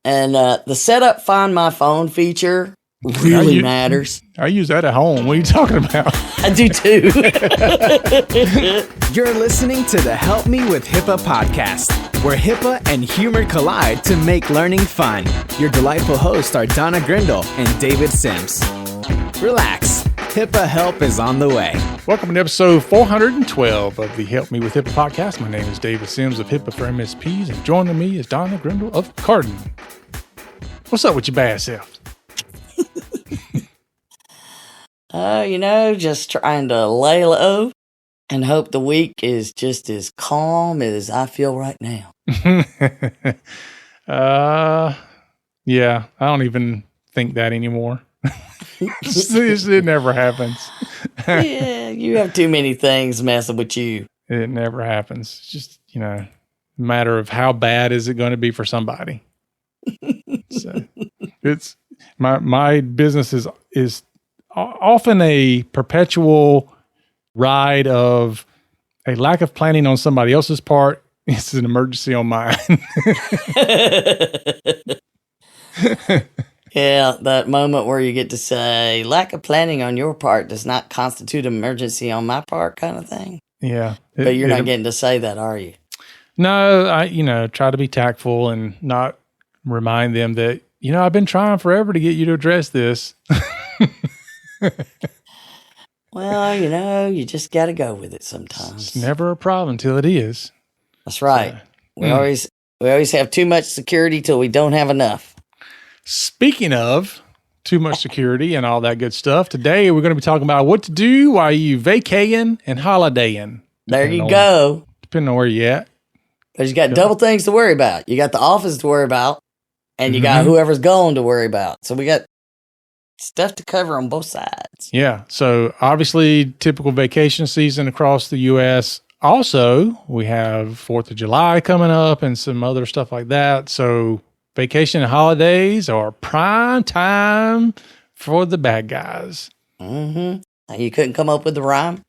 And the setup Find My Phone feature really matters. I use that at home. What are you talking about? I do too. You're listening to the Help Me with HIPAA podcast, where HIPAA and humor collide to make learning fun. Your delightful hosts are Donna Grindle and David Sims. Relax. HIPAA help is on the way. Welcome to episode 412 of the Help Me with HIPAA podcast. My name is David Sims of HIPAA for MSPs, and joining me is Donna Grindle of Cardin. What's up with your bad self? Just trying to lay low and hope the week is just as calm as I feel right now. Yeah, I don't even think that anymore. It never happens. Yeah, you have too many things messing with you. It never happens. It's just, a matter of how bad is it going to be for somebody. So it's my business is often a perpetual ride of a lack of planning on somebody else's part. It's an emergency on mine. Yeah, that moment where you get to say, lack of planning on your part does not constitute an emergency on my part kind of thing. Yeah. But you're not getting to say that, are you? No, I try to be tactful and not remind them that, I've been trying forever to get you to address this. Well, you just got to go with it sometimes. It's never a problem until it is. That's right. We always have too much security till we don't have enough. Speaking of too much security and all that good stuff, today we're going to be talking about what to do while you vacaying and holidaying. There you go. Depending on where you're at. Because you got double things to worry about. You got the office to worry about, and you got whoever's going to worry about. So we got stuff to cover on both sides. Yeah. So obviously, typical vacation season across the U.S. Also, we have 4th of July coming up and some other stuff like that. So vacation and holidays are prime time for the bad guys. Mm-hmm. You couldn't come up with the rhyme?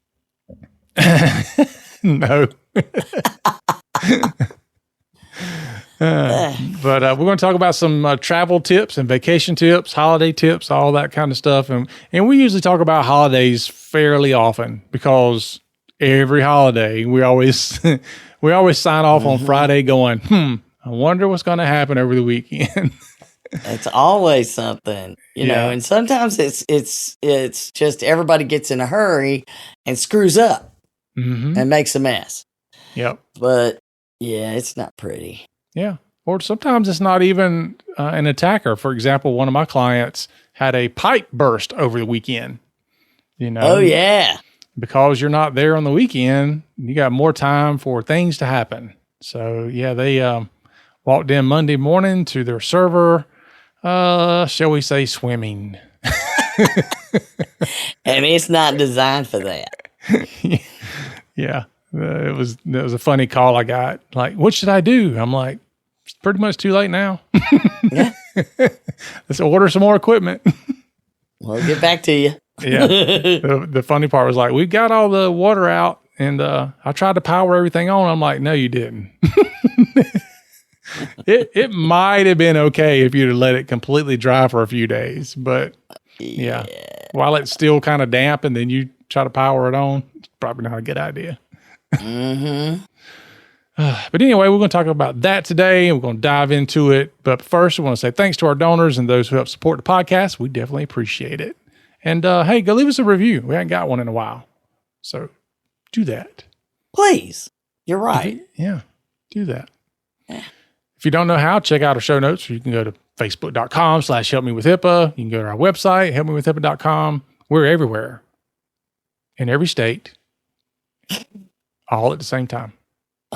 No. But we're going to talk about some travel tips and vacation tips, holiday tips, all that kind of stuff. And we usually talk about holidays fairly often because every holiday we always sign off on Friday going, I wonder what's going to happen over the weekend. It's always something, know, and sometimes it's just everybody gets in a hurry and screws up and makes a mess. Yep. But yeah, it's not pretty. Yeah. Or sometimes it's not even an attacker. For example, one of my clients had a pipe burst over the weekend. Oh, yeah. Because you're not there on the weekend, you got more time for things to happen. So, yeah, they walked in Monday morning to their server, shall we say, swimming. And it's not designed for that. Yeah. It was a funny call I got. Like, what should I do? I'm like, it's pretty much too late now. Yeah. Let's order some more equipment. We'll get back to you. Yeah. The funny part was like, we got all the water out and I tried to power everything on. I'm like, no, you didn't. It might have been okay if you'd have let it completely dry for a few days, but yeah. While it's still kind of damp and then you try to power it on, it's probably not a good idea. But anyway, we're going to talk about that today and we're going to dive into it. But first, we want to say thanks to our donors and those who help support the podcast. We definitely appreciate it. And hey, go leave us a review. We haven't got one in a while. So do that. Please. You're right. Yeah, do that. If you don't know how, check out our show notes. You can go to facebook.com/helpmewithhipaa. You can go to our website, helpmewithhipaa.com. We're everywhere. In every state. All at the same time.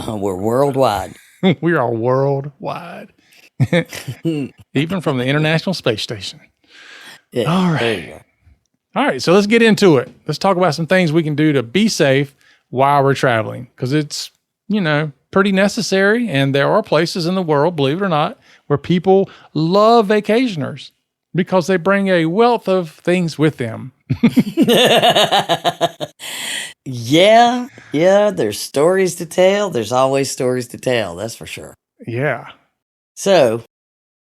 We're worldwide. We are worldwide. Even from the International Space Station. Yeah, all right. All right. So let's get into it. Let's talk about some things we can do to be safe while we're traveling. Because it's, pretty necessary. And there are places in the world, believe it or not, where people love vacationers because they bring a wealth of things with them. Yeah, there's stories to tell. There's always stories to tell, that's for sure. Yeah. So,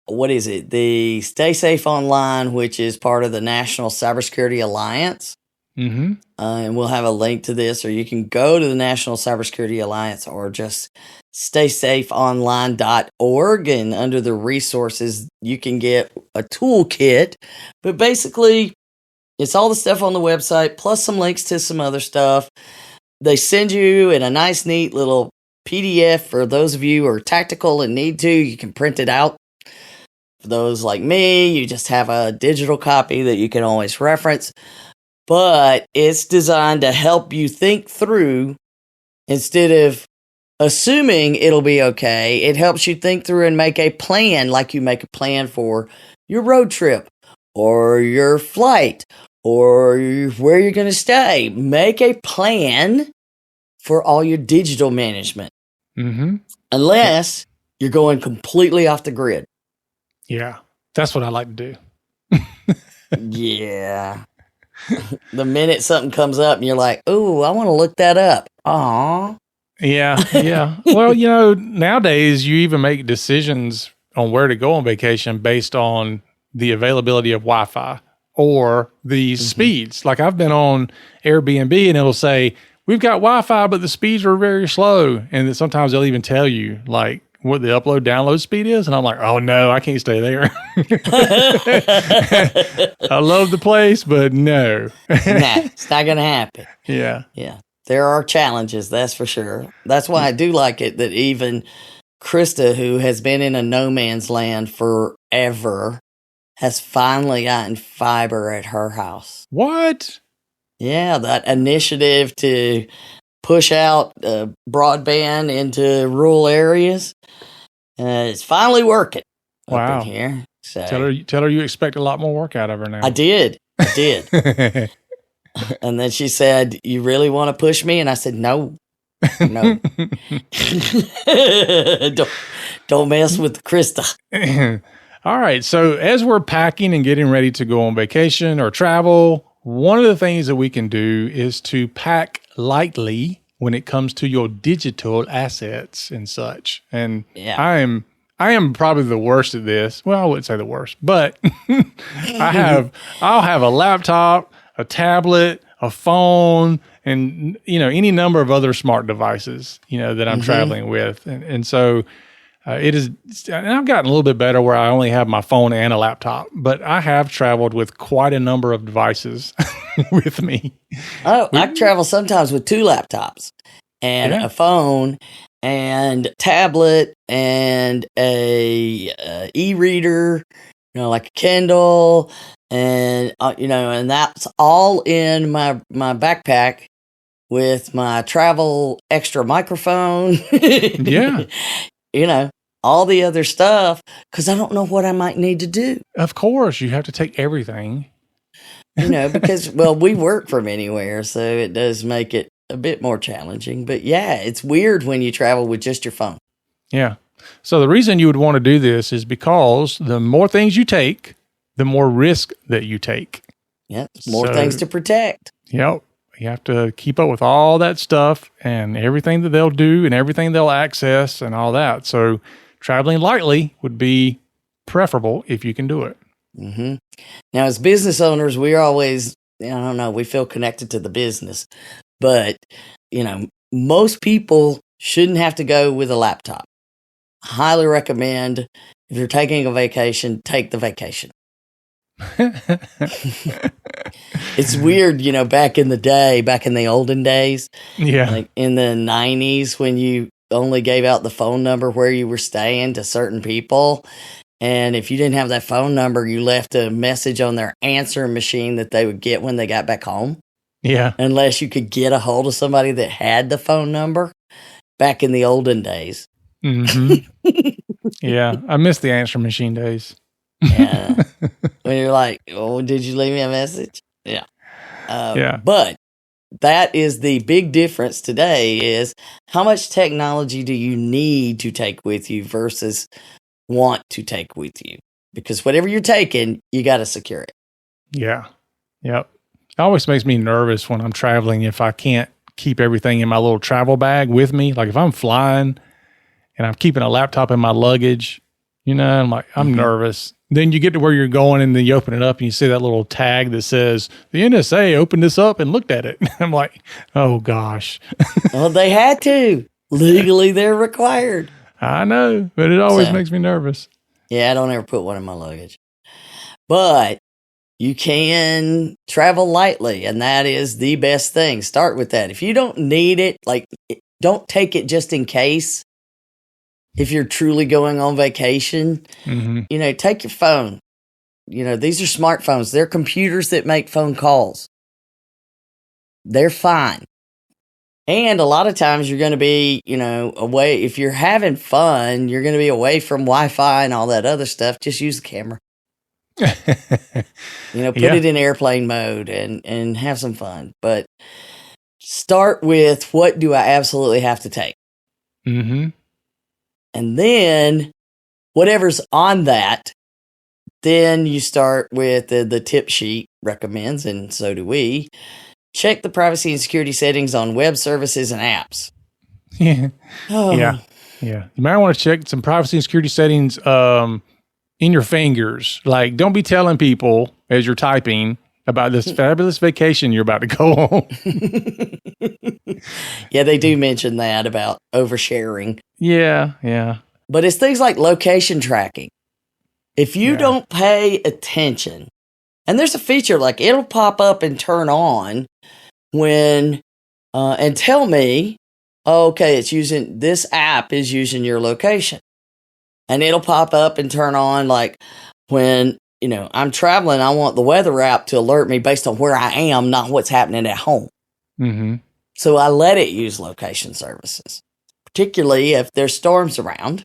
what is it? The Stay Safe Online, which is part of the National Cybersecurity Alliance. Mm-hmm. And we'll have a link to this, or you can go to the National Cybersecurity Alliance or just staysafeonline.org, and under the resources, you can get a toolkit. But basically, it's all the stuff on the website, plus some links to some other stuff. They send you in a nice, neat little PDF for those of you who are tactical and need to. You can print it out. For those like me, you just have a digital copy that you can always reference. But it's designed to help you think through instead of assuming it'll be okay. It helps you think through and make a plan, like you make a plan for your road trip or your flight or where you're going to stay. Make a plan for all your digital management. Mm-hmm. Unless you're going completely off the grid. Yeah, that's what I like to do. Yeah. The minute something comes up and you're like, oh, I want to look that up. Aw. Yeah. Well, nowadays you even make decisions on where to go on vacation based on the availability of Wi-Fi or the speeds. Like I've been on Airbnb and it'll say, we've got Wi-Fi, but the speeds are very slow. And then sometimes they'll even tell you like what the upload download speed is. And I'm like, oh no, I can't stay there. I love the place, but no. Nah, it's not going to happen. Yeah. Yeah. There are challenges, that's for sure. That's why I do like it that even Krista, who has been in a no man's land forever, has finally gotten fiber at her house. What? Yeah, that initiative to push out broadband into rural areas is finally working. Wow. Up in here. So, tell her you expect a lot more work out of her now. I did. And then she said, you really want to push me? And I said, no. Don't mess with Krista. All right. So as we're packing and getting ready to go on vacation or travel, one of the things that we can do is to pack lightly when it comes to your digital assets and such. And yeah. I am probably the worst at this. Well, I wouldn't say the worst, but I'll have a laptop, a tablet, a phone, and any number of other smart devices that I'm traveling with, and so it is. And I've gotten a little bit better where I only have my phone and a laptop, but I have traveled with quite a number of devices with me. Oh, I travel sometimes with 2 laptops and a phone and tablet and a e-reader, like a Kindle. And, and that's all in my backpack with my travel extra microphone. Yeah. All the other stuff, because I don't know what I might need to do. Of course, you have to take everything. Because, we work from anywhere, so it does make it a bit more challenging. But yeah, it's weird when you travel with just your phone. Yeah. So the reason you would want to do this is because the more things you take, the more risk that you take. Yep. More things to protect. Yep. You have to keep up with all that stuff and everything that they'll do and everything they'll access and all that. So traveling lightly would be preferable if you can do it. Mm-hmm. Now, as business owners, we're always, we feel connected to the business. But, most people shouldn't have to go with a laptop. I highly recommend if you're taking a vacation, take the vacation. It's weird, back in the olden days, like in the 90s when you only gave out the phone number where you were staying to certain people. And if you didn't have that phone number, you left a message on their answering machine that they would get when they got back home. Yeah. Unless you could get a hold of somebody that had the phone number back in the olden days. Mm-hmm. Yeah. I miss the answering machine days. Yeah. When you're like, oh, did you leave me a message? Yeah. Yeah. But that is the big difference today is how much technology do you need to take with you versus want to take with you? Because whatever you're taking, you got to secure it. Yeah. Yep. It always makes me nervous when I'm traveling if I can't keep everything in my little travel bag with me. Like if I'm flying and I'm keeping a laptop in my luggage, I'm like, I'm nervous. Then you get to where you're going and then you open it up and you see that little tag that says the NSA opened this up and looked at it. I'm like, oh gosh. Well, they had to. Legally, they're required. I know, but it always makes me nervous. Yeah, I don't ever put one in my luggage. But you can travel lightly, and that is the best thing. Start with that. If you don't need it, don't take it just in case. If you're truly going on vacation, take your phone. These are smartphones. They're computers that make phone calls. They're fine. And a lot of times you're going to be, away. If you're having fun, you're going to be away from Wi-Fi and all that other stuff. Just use the camera. Put it in airplane mode and have some fun. But start with, what do I absolutely have to take? Mm-hmm. And then whatever's on that, then you start with the tip sheet recommends, and so do we. Check the privacy and security settings on web services and apps. Yeah. Oh. Yeah. You might want to check some privacy and security settings in your fingers. Like, don't be telling people as you're typing about this fabulous vacation you're about to go on. Yeah, they do mention that about oversharing. Yeah. But it's things like location tracking. If you don't pay attention, and there's a feature like it'll pop up and turn on when, and tell me, okay, this app is using your location. And it'll pop up and turn on like when, I'm traveling, I want the weather app to alert me based on where I am, not what's happening at home. Mm-hmm. So I let it use location services, particularly if there's storms around.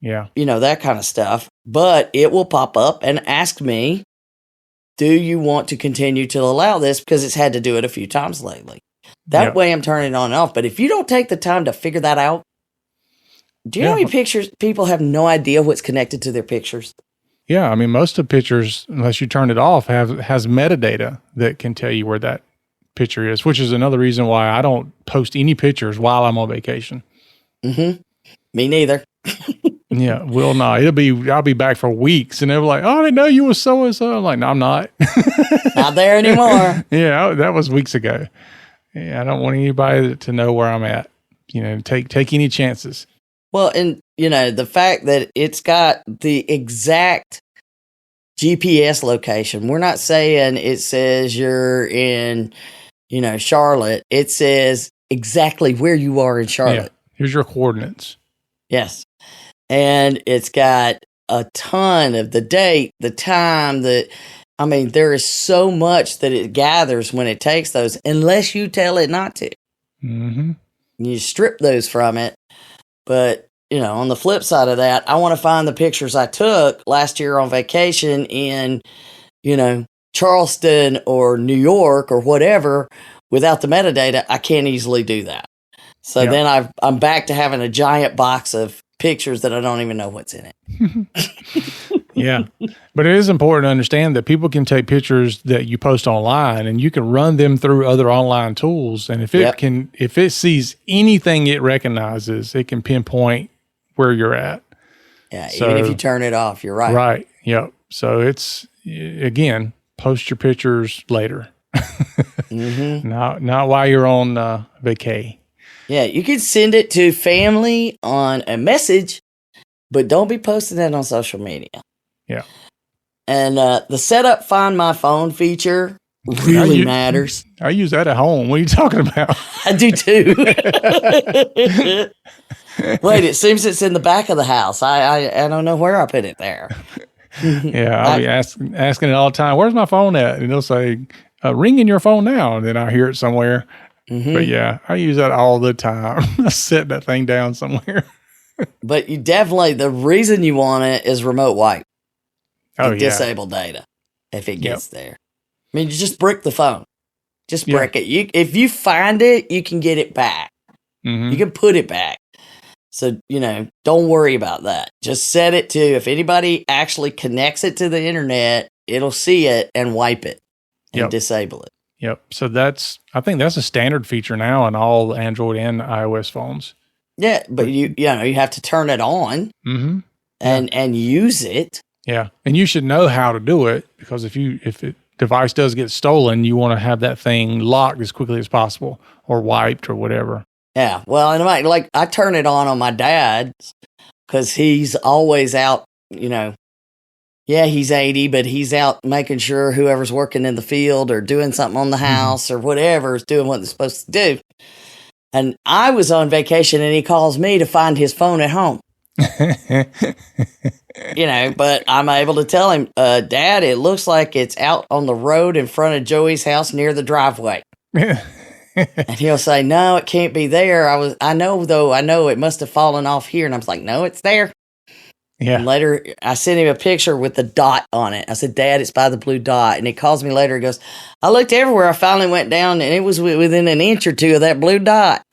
Yeah. That kind of stuff. But it will pop up and ask me, do you want to continue to allow this? Because it's had to do it a few times lately. That way I'm turning it on and off. But if you don't take the time to figure that out, do you know how many pictures people have no idea what's connected to their pictures? Yeah. I mean, most of pictures, unless you turn it off, has metadata that can tell you where that picture is, which is another reason why I don't post any pictures while I'm on vacation. Mm-hmm. Me neither. Yeah, will not. I'll be back for weeks, and they're like, "Oh, I didn't know you was so and so." I'm like, "No, I'm not. Not there anymore." Yeah, that was weeks ago. Yeah, I don't want anybody to know where I'm at. Take any chances. Well, and the fact that it's got the exact GPS location. We're not saying it says you're in, Charlotte. It says exactly where you are in Charlotte. Yeah. Here's your coordinates. Yes. And it's got a ton of the date, the time, there is so much that it gathers when it takes those, unless you tell it not to. Mm-hmm. You strip those from it. But, on the flip side of that, I want to find the pictures I took last year on vacation in, Charleston or New York or whatever without the metadata. I can't easily do that. So then I'm back to having a giant box of pictures that I don't even know what's in it. Yeah. But it is important to understand that people can take pictures that you post online and you can run them through other online tools. And if it sees anything it recognizes, it can pinpoint where you're at. Yeah. So, even if you turn it off, you're right. Right. Yep. So it's, again, post your pictures later. Mm-hmm. Not while you're on vacay. Yeah, you can send it to family on a message, but don't be posting that on social media. Yeah. And the setup Find My Phone feature really matters. I use that at home. What are you talking about? I do too. Wait, it seems it's in the back of the house. I don't know where I put it there. Yeah, I'll be asking it all the time, where's my phone at? And it'll say, ringing your phone now. And then I hear it somewhere. Mm-hmm. But yeah, I use that all the time. I set that thing down somewhere. But you definitely, the reason you want it is remote wipe. Disable data if it gets there. I mean, you just brick the phone. Just brick it. If you find it, you can get it back. Mm-hmm. You can put it back. So, don't worry about that. Just set it to, if anybody actually connects it to the internet, it'll see it and wipe it and disable it. Yep. So I think that's a standard feature now on all Android and iOS phones. Yeah, but you have to turn it on. Mm-hmm. and use it. Yeah. And you should know how to do it, because if the device does get stolen, you want to have that thing locked as quickly as possible or wiped or whatever. Yeah. Well, and I turn it on my dad's because he's always out, yeah, he's 80, but he's out making sure whoever's working in the field or doing something on the house or whatever is doing what they're supposed to do. And I was on vacation and he calls me to find his phone at home. But I'm able to tell him, Dad, it looks like it's out on the road in front of Joey's house near the driveway. And he'll say, no, it can't be there. I know it must have fallen off here. And I was like, no, it's there. Yeah. And later I sent him a picture with the dot on it. I said, Dad, it's by the blue dot. And he calls me later. He goes, I looked everywhere. I finally went down and it was within an inch or two of that blue dot.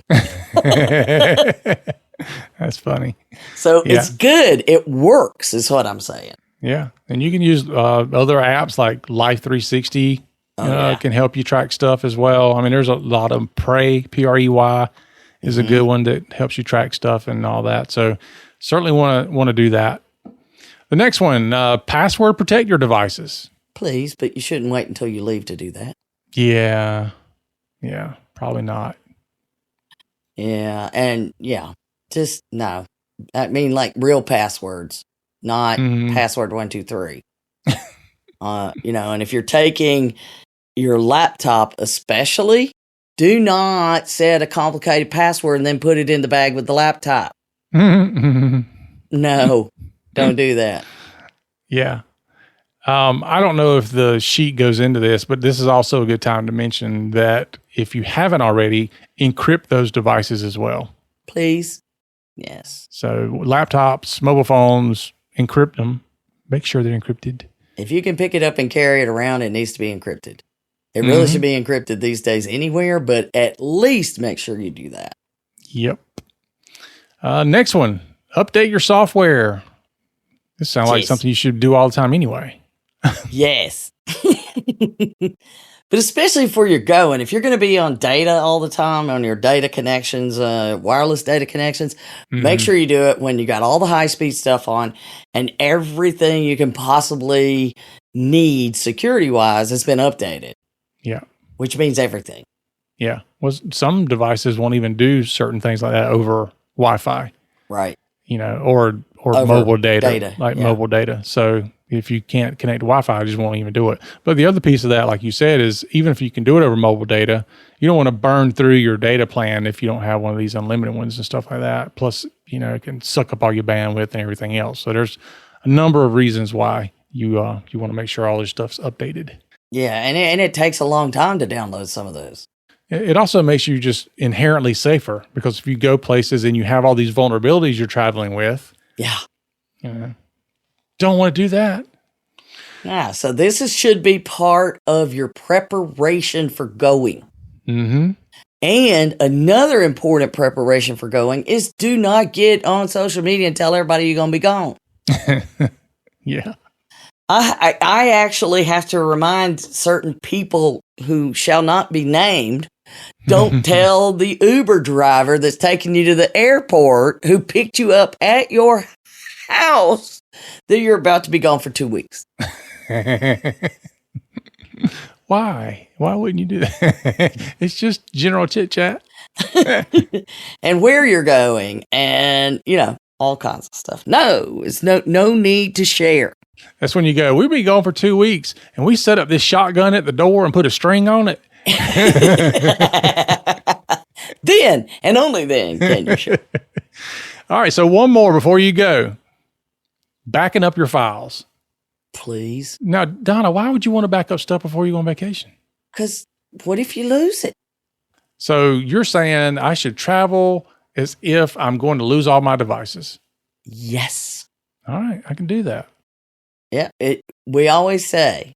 That's funny. So it's good. It works is what I'm saying. Yeah. And you can use other apps like Life 360 can help you track stuff as well. I mean, there's a lot of Prey, Prey is a good one that helps you track stuff and all that. So certainly want to do that. The next one, password protect your devices. Please, but you shouldn't wait until you leave to do that. Yeah, probably not. Yeah, and just no. I mean, like real passwords, not password 123. And if you're taking your laptop, especially, do not set a complicated password and then put it in the bag with the laptop. No, don't do that. Yeah. I don't know if the sheet goes into this, but this is also a good time to mention that if you haven't already, encrypt those devices as well. Please. Yes. So laptops, mobile phones, encrypt them. Make sure they're encrypted. If you can pick it up and carry it around, it needs to be encrypted. It really should be encrypted these days anywhere, but at least make sure you do that. Yep. Next one, update your software. This sounds like something you should do all the time anyway. Yes. But especially for your going, if you're going to be on data all the time, on your data connections, wireless data connections, make sure you do it when you got all the high-speed stuff on and everything you can possibly need security-wise has been updated. Yeah. Which means everything. Yeah. Well, some devices won't even do certain things like that over Wi-Fi. Right. Or over mobile data. Mobile data. So if you can't connect to Wi-Fi, it just won't even do it. But the other piece of that, like you said, is even if you can do it over mobile data, you don't want to burn through your data plan if you don't have one of these unlimited ones and stuff like that. Plus, it can suck up all your bandwidth and everything else. So there's a number of reasons why you want to make sure all this stuff's updated. Yeah, and it takes a long time to download some of those. It also makes you just inherently safer because if you go places and you have all these vulnerabilities you're traveling with, don't want to do that. Yeah, so this should be part of your preparation for going. Mm-hmm. And another important preparation for going is do not get on social media and tell everybody you're going to be gone. Yeah. I actually have to remind certain people who shall not be named, don't tell the Uber driver that's taking you to the airport who picked you up at your house that you're about to be gone for 2 weeks. Why? Why wouldn't you do that? It's just general chit chat. And where you're going and, all kinds of stuff. No, it's no need to share. That's when you go, we'll be gone for 2 weeks and we set up this shotgun at the door and put a string on it. Then and only then can you share. All right. So one more before you go. Backing up your files. Please. Now, Donna, why would you want to back up stuff before you go on vacation? Because what if you lose it? So you're saying I should travel as if I'm going to lose all my devices? Yes. All right. I can do that. Yeah. We always say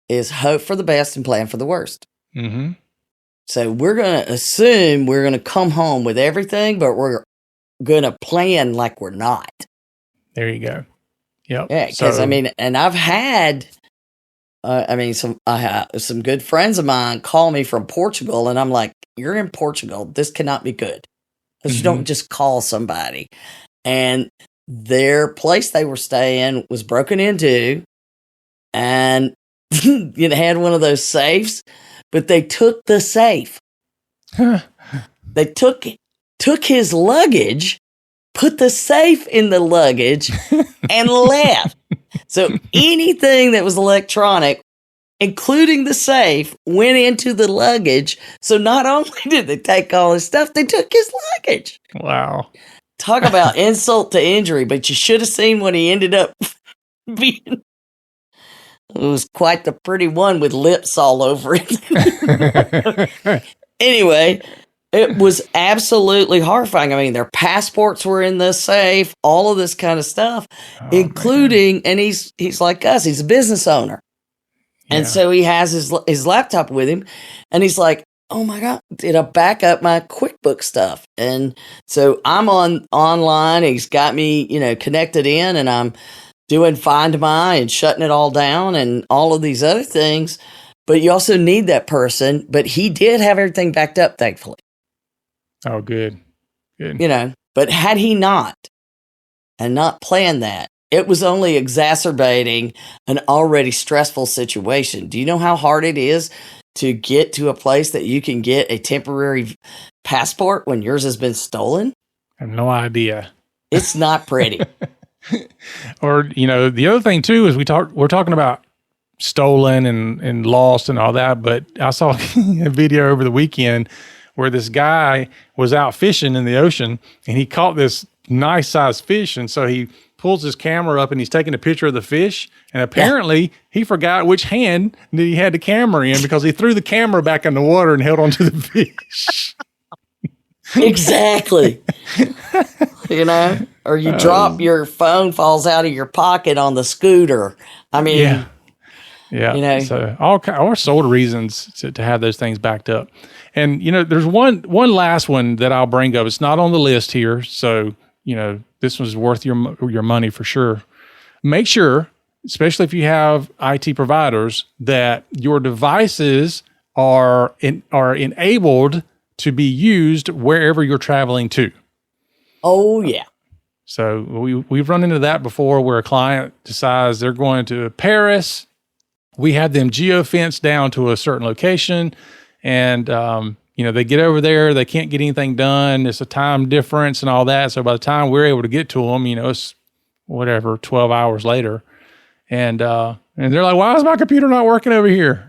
is hope for the best and plan for the worst. Mm-hmm. So we're going to assume we're going to come home with everything, but we're going to plan like we're not. There you go. Yep. Yeah, because and I've had, some good friends of mine call me from Portugal, and I'm like, "You're in Portugal. This cannot be good." Because you don't just call somebody, and their place they were staying was broken into, and it had one of those safes, but they took the safe. They took his luggage, put the safe in the luggage, and left. So anything that was electronic, including the safe, went into the luggage. So not only did they take all his stuff, they took his luggage. Wow. Talk about insult to injury, but you should have seen what he ended up being. It was quite the pretty one with lips all over it. Anyway, it was absolutely horrifying. I mean, their passports were in the safe, all of this kind of stuff, including, man. And he's like us, he's a business owner. Yeah. And so he has his laptop with him, and he's like, oh my God, did I back up my QuickBooks stuff? And so I'm online, he's got me, connected in, and I'm doing Find My and shutting it all down and all of these other things. But you also need that person. But he did have everything backed up, thankfully. Oh, good. Good. But had he not, and not planned that, it was only exacerbating an already stressful situation. Do you know how hard it is to get to a place that you can get a temporary passport when yours has been stolen? I have no idea. It's not pretty. Or, the other thing too is we're talking about stolen and lost and all that, but I saw a video over the weekend where this guy was out fishing in the ocean and he caught this nice sized fish. And so he pulls his camera up and he's taking a picture of the fish. And apparently he forgot which hand that he had the camera in because he threw the camera back in the water and held onto the fish. Exactly. Or you drop your phone, falls out of your pocket on the scooter. I mean, yeah. So all sort of reasons to have those things backed up. And, there's one last one that I'll bring up. It's not on the list here. So, this one's worth your money for sure. Make sure, especially if you have IT providers, that your devices are enabled to be used wherever you're traveling to. Oh, yeah. So we've run into that before where a client decides they're going to Paris. We have them geo-fenced down to a certain location, and they get over there, they can't get anything done. It's a time difference and all that. So by the time we're able to get to them, it's 12 hours later, and they're like, "Why is my computer not working over here?"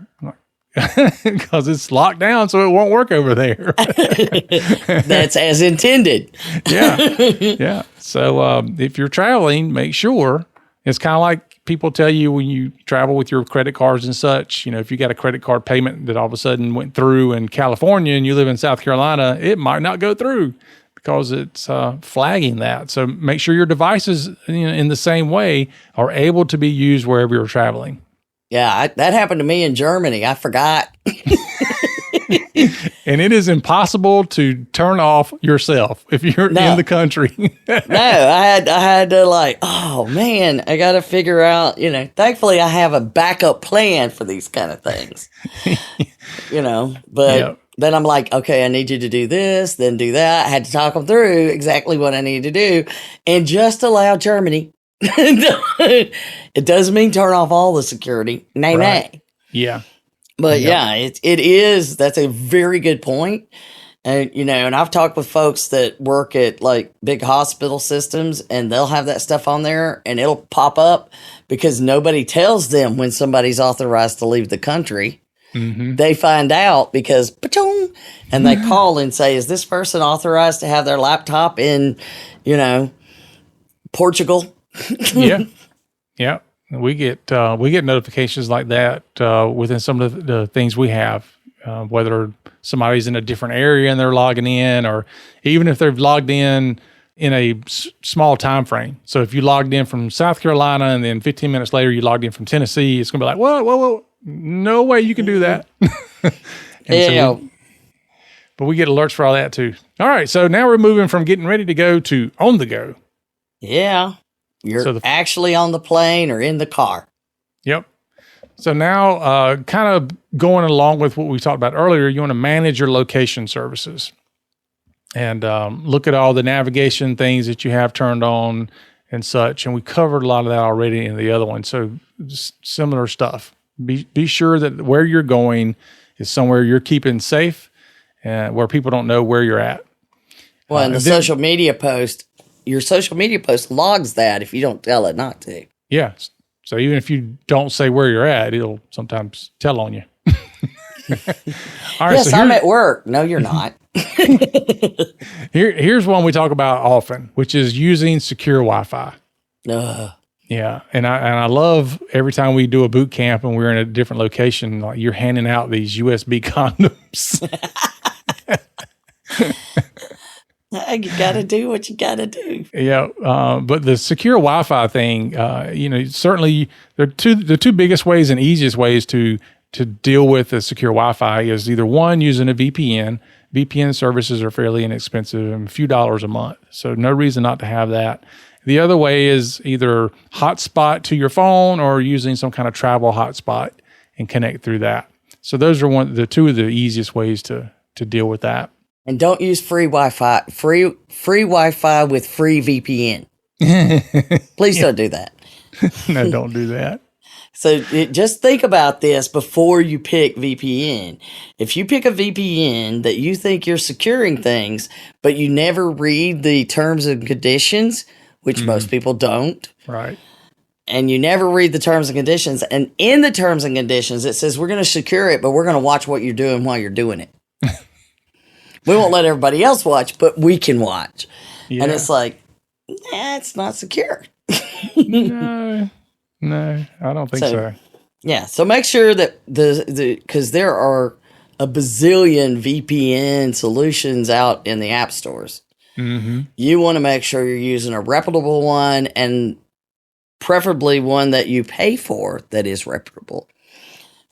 Because it's locked down, so it won't work over there. That's as intended. Yeah. So if you're traveling, make sure it's kind of like people tell you when you travel with your credit cards and such. If you got a credit card payment that all of a sudden went through in California and you live in South Carolina, it might not go through because it's flagging that. So make sure your devices, in the same way, are able to be used wherever you're traveling. Yeah, that happened to me in Germany. I forgot. And it is impossible to turn off yourself if you're in the country. No, I had to oh man, I got to figure out, thankfully I have a backup plan for these kind of things, but yep. Then I'm like, okay, I need you to do this, then do that. I had to talk them through exactly what I needed to do and just allow Germany. It doesn't mean turn off all the security. Nay. Yeah. But it is, that's a very good point. And, and I've talked with folks that work at big hospital systems and they'll have that stuff on there and it'll pop up because nobody tells them when somebody's authorized to leave the country. Mm-hmm. They find out because, pa-chung, and they call and say, is this person authorized to have their laptop in, Portugal? Yeah. We get notifications like that within some of the things we have, whether somebody's in a different area and they're logging in, or even if they've logged in a small time frame. So if you logged in from South Carolina and then 15 minutes later you logged in from Tennessee, it's going to be like, whoa, no way you can do that. But we get alerts for all that too. All right, so now we're moving from getting ready to go to on the go. Yeah. You're actually on the plane or in the car. Yep. So now, kind of going along with what we talked about earlier, you want to manage your location services and look at all the navigation things that you have turned on and such. And we covered a lot of that already in the other one. So similar stuff. Be sure that where you're going is somewhere you're keeping safe and where people don't know where you're at. Well, and social media post, your social media post logs that if you don't tell it not to. Yeah. So even if you don't say where you're at, it'll sometimes tell on you. All right, yes, so I'm at work. No, you're not. Here's one we talk about often, which is using secure Wi-Fi. Yeah, and I love every time we do a boot camp and we're in a different location, like you're handing out these USB condoms. You got to do what you got to do. Yeah, but the secure Wi-Fi thing, certainly the two biggest ways and easiest ways to deal with the secure Wi-Fi is either one, using a VPN. VPN services are fairly inexpensive and a few dollars a month, so no reason not to have that. The other way is either hotspot to your phone or using some kind of travel hotspot and connect through that. So those are the two of the easiest ways to deal with that. And don't use free Wi-Fi. Free Wi-Fi with free VPN. Please don't do that. No, don't do that. So just think about this before you pick VPN. If you pick a VPN that you think you're securing things, but you never read the terms and conditions, which most people don't. Right. And you never read the terms and conditions. And in the terms and conditions, it says we're going to secure it, but we're going to watch what you're doing while you're doing it. We won't let everybody else watch, but we can watch. Yeah. And it's like, it's not secure. No, I don't think so. Yeah. So make sure that because there are a bazillion VPN solutions out in the app stores. Mm-hmm. You want to make sure you're using a reputable one, and preferably one that you pay for that is reputable,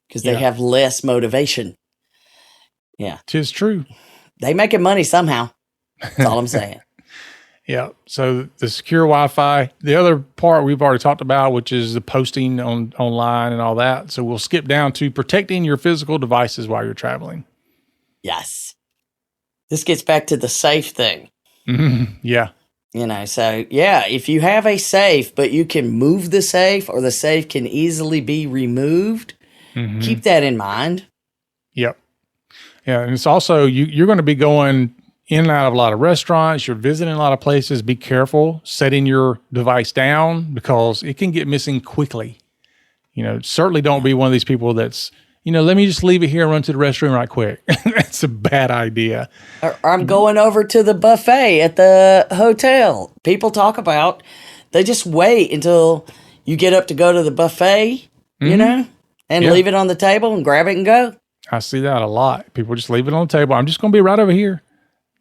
because they have less motivation. Yeah. 'Tis true. They making money somehow. That's all I'm saying. Yeah. So the secure Wi-Fi, the other part we've already talked about, which is the posting online and all that. So we'll skip down to protecting your physical devices while you're traveling. Yes. This gets back to the safe thing. Mm-hmm. Yeah. So yeah, if you have a safe, but you can move the safe or the safe can easily be removed, keep that in mind. Yep. Yeah. And it's also, you're going to be going in and out of a lot of restaurants. You're visiting a lot of places. Be careful setting your device down because it can get missing quickly. Certainly don't be one of these people that's, let me just leave it here and run to the restroom right quick. That's a bad idea. Or I'm going over to the buffet at the hotel. People talk about, they just wait until you get up to go to the buffet, and leave it on the table and grab it and go. I see that a lot. People just leave it on the table. I'm just going to be right over here.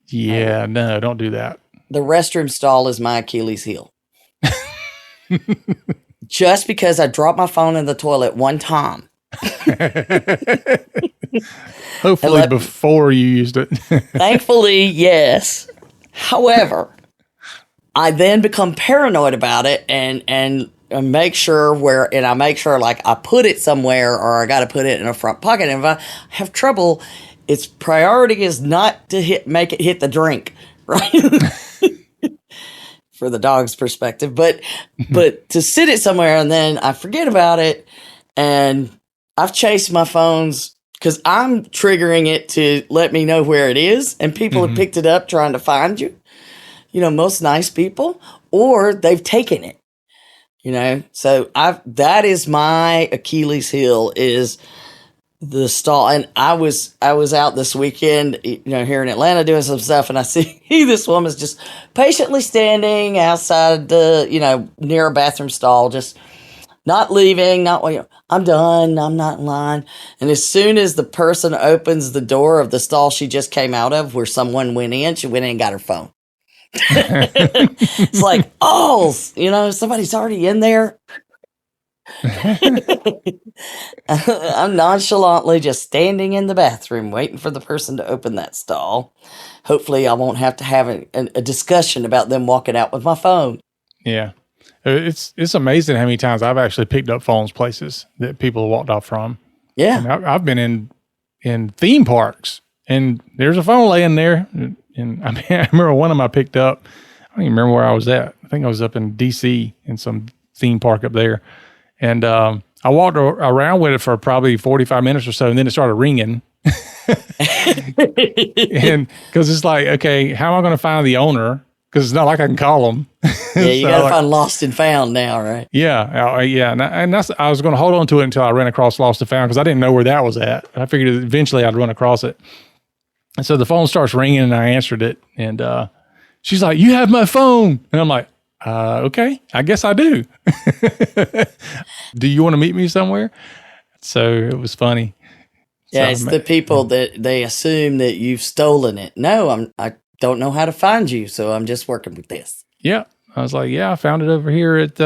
Yeah, no, don't do that. The restroom stall is my Achilles heel. Just because I dropped my phone in the toilet one time. Hopefully before you used it. Thankfully, yes. However, I then become paranoid about it and make sure like I put it somewhere or I got to put it in a front pocket. And if I have trouble, its priority is not to make it hit the drink, right? For the dog's perspective, but to sit it somewhere and then I forget about it, and I've chased my phones because I'm triggering it to let me know where it is, and people have picked it up trying to find you. Most nice people, or they've taken it. So that is my Achilles heel is the stall. And I was out this weekend, here in Atlanta doing some stuff, and I see this woman's just patiently standing outside the, near a bathroom stall, just not leaving, I'm done, I'm not in line. And as soon as the person opens the door of the stall she just came out of where someone went in, she went in and got her phone. It's like, somebody's already in there. I'm nonchalantly just standing in the bathroom waiting for the person to open that stall. Hopefully I won't have to have a discussion about them walking out with my phone. Yeah. It's amazing how many times I've actually picked up phones places that people have walked off from. Yeah. And I've been in theme parks and there's a phone laying there. And I remember one of them I picked up. don't even remember where I was at. I think I was up in DC in some theme park up there. And I walked around with it for probably 45 minutes or so, and then it started ringing. And because it's like, okay, how am I going to find the owner? Because it's not like I can call them. Yeah, you got to find lost and found now, right? Yeah, yeah. And that's, I was going to hold on to it until I ran across lost and found because I didn't know where that was at. I figured eventually I'd run across it. And so the phone starts ringing, and I answered it. And she's like, "You have my phone." And I'm like, okay, I guess I do. Do you want to meet me somewhere? So it was funny. Yeah, So it's the people that they assume that you've stolen it. No, I don't know how to find you, so I'm just working with this. Yeah. I was like, yeah, I found it over here at,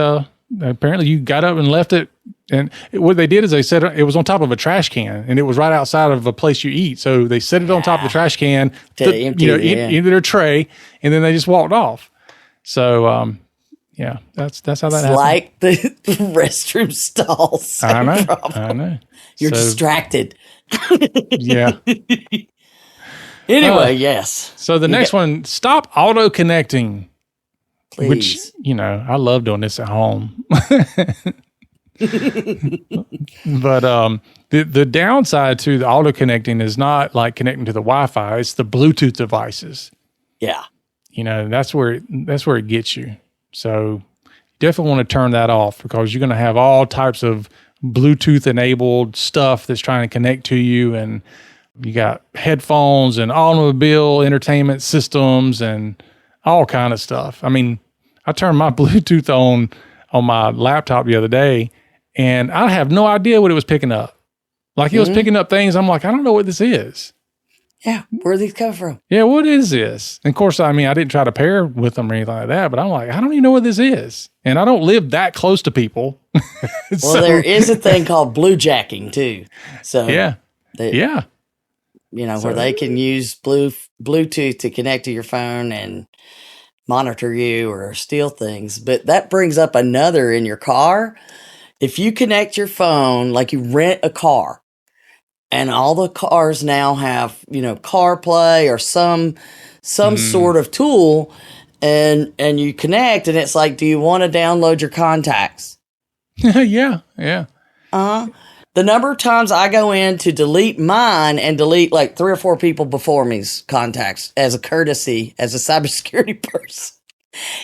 apparently you got up and left it. And what they did is they said it was on top of a trash can, and it was right outside of a place you eat. So they set it on top of the trash can, into their tray, and then they just walked off. So, yeah, that's how that happened. Like the restroom stalls. I know. You're distracted. Yeah. Anyway, yes. So the next one, stop auto connecting. Please. Which, I love doing this at home. But the downside to the auto connecting is not like connecting to the Wi-Fi, it's the Bluetooth devices. Yeah. That's where it gets you. So you definitely want to turn that off because you're going to have all types of Bluetooth enabled stuff that's trying to connect to you, and you got headphones and automobile entertainment systems and all kind of stuff. I mean, I turned my Bluetooth on my laptop the other day, and I have no idea what it was picking up. Like it was picking up things. I'm like, I don't know what this is. Yeah, where are these coming from? Yeah, what is this? And of course, I mean, I didn't try to pair with them or anything like that, but I'm like, I don't even know what this is. And I don't live that close to people. Well, there is a thing called bluejacking too. So yeah. Where they can use Bluetooth to connect to your phone and monitor you or steal things. But that brings up another in your car. If you connect your phone, like you rent a car, and all the cars now have, CarPlay or some sort of tool, and you connect, and it's like, do you want to download your contacts? Yeah. The number of times I go in to delete mine and delete like 3 or 4 people before me's contacts as a courtesy, as a cybersecurity person.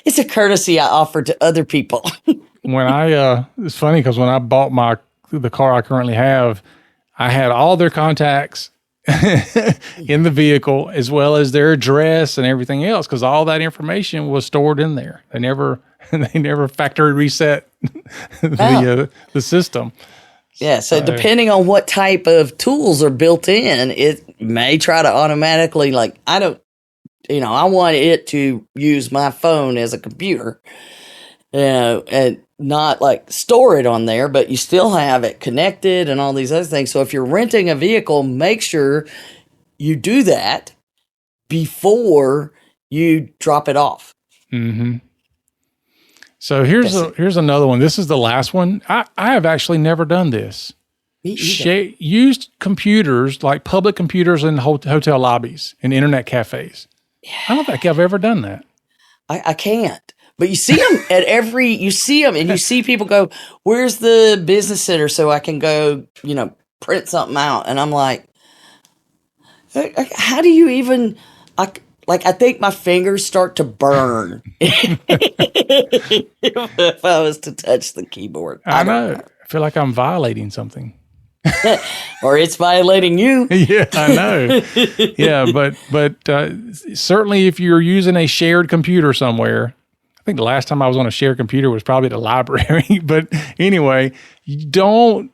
It's a courtesy I offer to other people. It's funny because when I bought the car I currently have, I had all their contacts in the vehicle as well as their address and everything else because all that information was stored in there. They never factory reset the system. Yeah, so depending on what type of tools are built in, it may try to automatically, like, I want it to use my phone as a computer, and not like store it on there, but you still have it connected and all these other things. So if you're renting a vehicle, make sure you do that before you drop it off. Mm-hmm. So here's another one. This is the last one. I have actually never done this. Used computers, like public computers in hotel lobbies and internet cafes. Yeah. I don't think I've ever done that. I can't. But you see them and you see people go, where's the business center so I can go, print something out? And I'm like, how do you even, I think my fingers start to burn if I was to touch the keyboard. I know. I feel like I'm violating something. Or it's violating you. Yeah, I know. Yeah, but certainly if you're using a shared computer somewhere, I think the last time I was on a shared computer was probably at the library. But anyway, you don't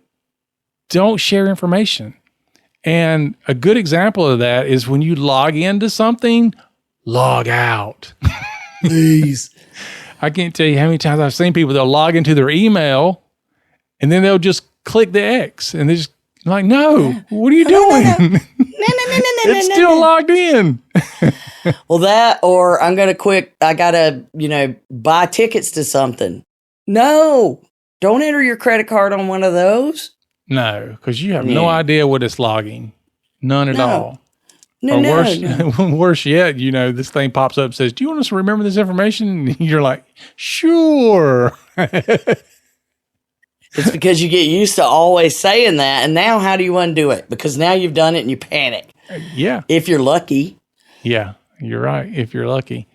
share information. And a good example of that is when you log into something, log out. Please. I can't tell you how many times I've seen people, they'll log into their email and then they'll just click the X and they're just like, no, what are you doing? No. It's still logged in. Well, that, or I'm going to I got to, buy tickets to something. No, don't enter your credit card on one of those. No, because you have no idea what it's logging. None at all. No, or no, worse, no. worse yet, this thing pops up and says, "Do you want us to remember this information?" And you're like, "Sure." It's because you get used to always saying that. And now how do you undo it? Because now you've done it and you panic. Yeah. If you're lucky. Yeah, you're right. If you're lucky.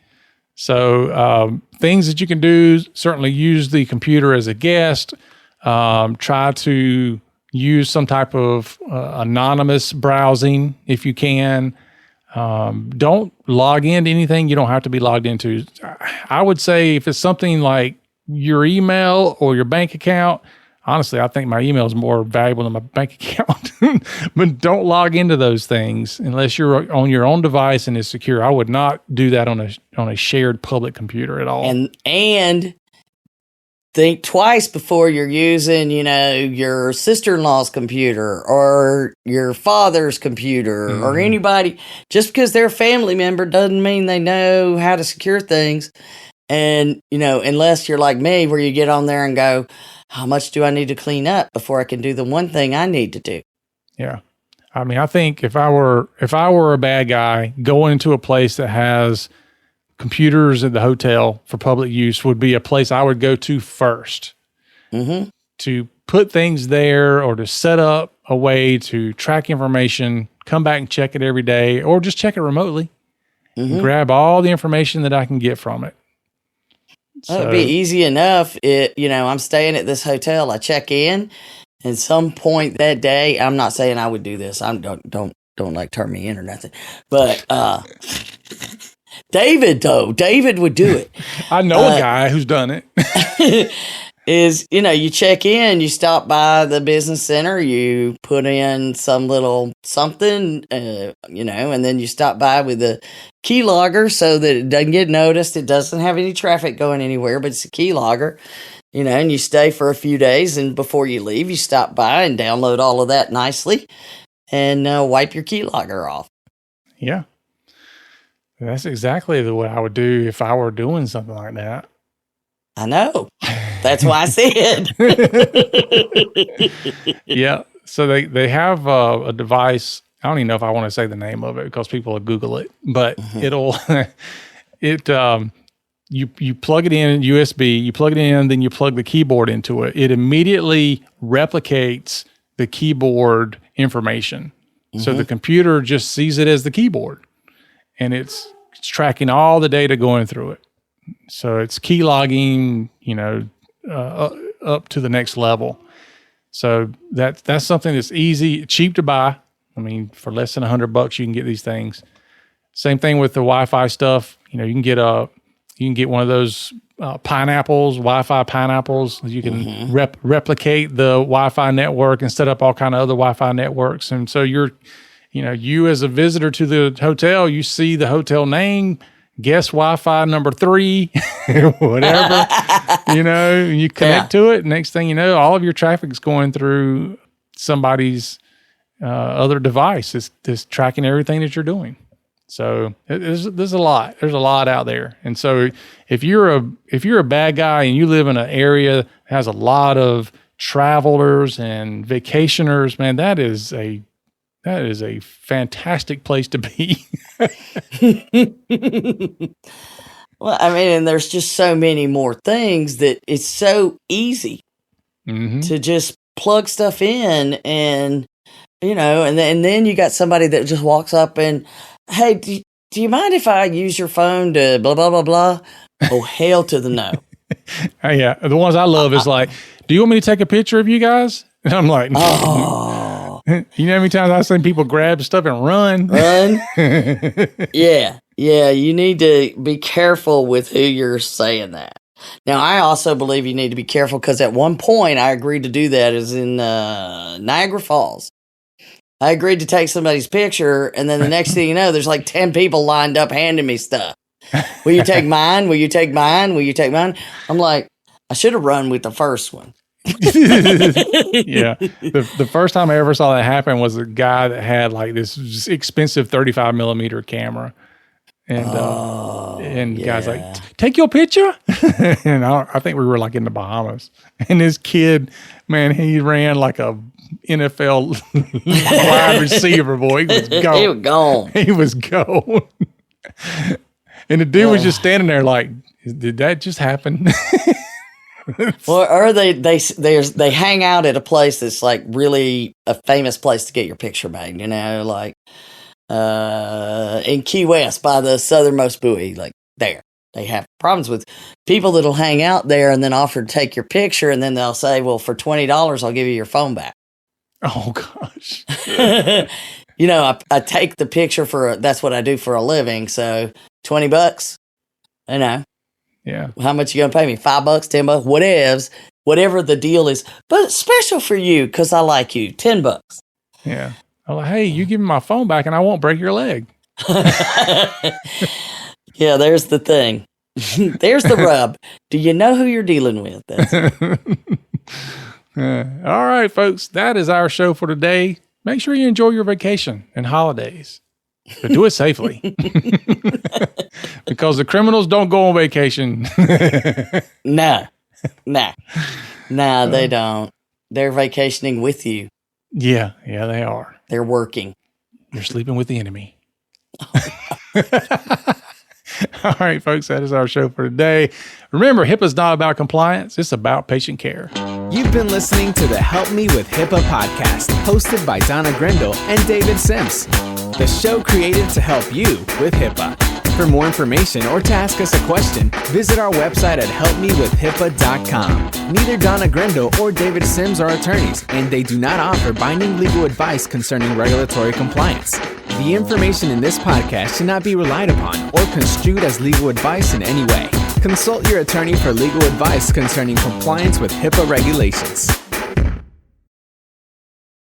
So things that you can do, certainly use the computer as a guest. Try to use some type of anonymous browsing if you can. Don't log into anything you don't have to be logged into. I would say if it's something like your email or your bank account, honestly, I think my email is more valuable than my bank account. But don't log into those things unless you're on your own device and it's secure. I would not do that on a shared public computer at all. And think twice before you're using, your sister-in-law's computer or your father's computer or anybody. Just because they're a family member doesn't mean they know how to secure things. And, unless you're like me, where you get on there and go, how much do I need to clean up before I can do the one thing I need to do? Yeah. I mean, I think if I were a bad guy, going into a place that has computers at the hotel for public use would be a place I would go to first to put things there or to set up a way to track information, come back and check it every day, or just check it remotely and grab all the information that I can get from it. Well, it'd be easy enough. I'm staying at this hotel. I check in, and some point that day, I'm not saying I would do this. Don't like turn me in or nothing. But David would do it. I know a guy who's done it. You check in, you stop by the business center, you put in some little something, and then you stop by with the key logger so that it doesn't get noticed. It doesn't have any traffic going anywhere, but it's a key logger, and you stay for a few days. And before you leave, you stop by and download all of that nicely and wipe your key logger off. Yeah. That's exactly what I would do if I were doing something like that. I know. That's why I said. Yeah. So they have a device. I don't even know if I want to say the name of it because people will Google it, but you plug it in USB, you plug it in, then you plug the keyboard into it. It immediately replicates the keyboard information. So the computer just sees it as the keyboard, and it's tracking all the data going through it. So it's key logging, up to the next level. So that's something that's easy, cheap to buy. I mean, for less than $100, you can get these things. Same thing with the Wi-Fi stuff. You can get one of those pineapples, Wi-Fi pineapples. You can replicate the Wi-Fi network and set up all kind of other Wi-Fi networks. And so you as a visitor to the hotel, you see the hotel name, guess Wi-Fi number 3, whatever, you connect to it. Next thing you know, all of your traffic's going through somebody's other device. It's tracking everything that you're doing. So there's a lot. There's a lot out there. And so if you're a bad guy and you live in an area that has a lot of travelers and vacationers, man, that is a fantastic place to be. Well, I mean, and there's just so many more things that it's so easy to just plug stuff in and, and then you got somebody that just walks up and, hey, do you mind if I use your phone to blah, blah, blah, blah? Oh, hell to the no. Yeah. The ones I love is like, do you want me to take a picture of you guys? And I'm like, oh. You know how many times I've seen people grab stuff and run? Yeah. You need to be careful with who you're saying that. Now, I also believe you need to be careful because at one point I agreed to do that is in Niagara Falls. I agreed to take somebody's picture, and then the next thing you know, there's like 10 people lined up handing me stuff. Will you take mine? Will you take mine? Will you take mine? I'm like, I should have run with the first one. Yeah. The first time I ever saw that happen was a guy that had like this expensive 35 millimeter camera. And the guy's like, take your picture. And I think we were like in the Bahamas. And this kid, man, he ran like a NFL wide receiver, boy. He was gone. He was gone. He was gone. And the dude was just standing there like, did that just happen? Or they hang out at a place that's like really a famous place to get your picture made, like in Key West by the southernmost buoy, like there. They have problems with people that'll hang out there and then offer to take your picture, and then they'll say, well, for $20, I'll give you your phone back. Oh, gosh. I take the picture that's what I do for a living. So $20, Yeah. How much you going to pay me? $5, $10, whatever the deal is, but it's special for you because I like you. $10. Yeah. I'm like, hey, you give me my phone back and I won't break your leg. Yeah, there's the thing. There's the rub. Do you know who you're dealing with? All right, folks. That is our show for today. Make sure you enjoy your vacation and holidays, but do it safely. Because the criminals don't go on vacation. No, they don't. They're vacationing with you. Yeah, they are. They're working. You're sleeping with the enemy. All right, folks, that is our show for today. Remember, HIPAA's not about compliance. It's about patient care. You've been listening to the Help Me with HIPAA podcast, hosted by Donna Grindle and David Sims. The show created to help you with HIPAA. For more information or to ask us a question, visit our website at helpmewithhipaa.com. Neither Donna Grindle or David Sims are attorneys, and they do not offer binding legal advice concerning regulatory compliance. The information in this podcast should not be relied upon or construed as legal advice in any way. Consult your attorney for legal advice concerning compliance with HIPAA regulations.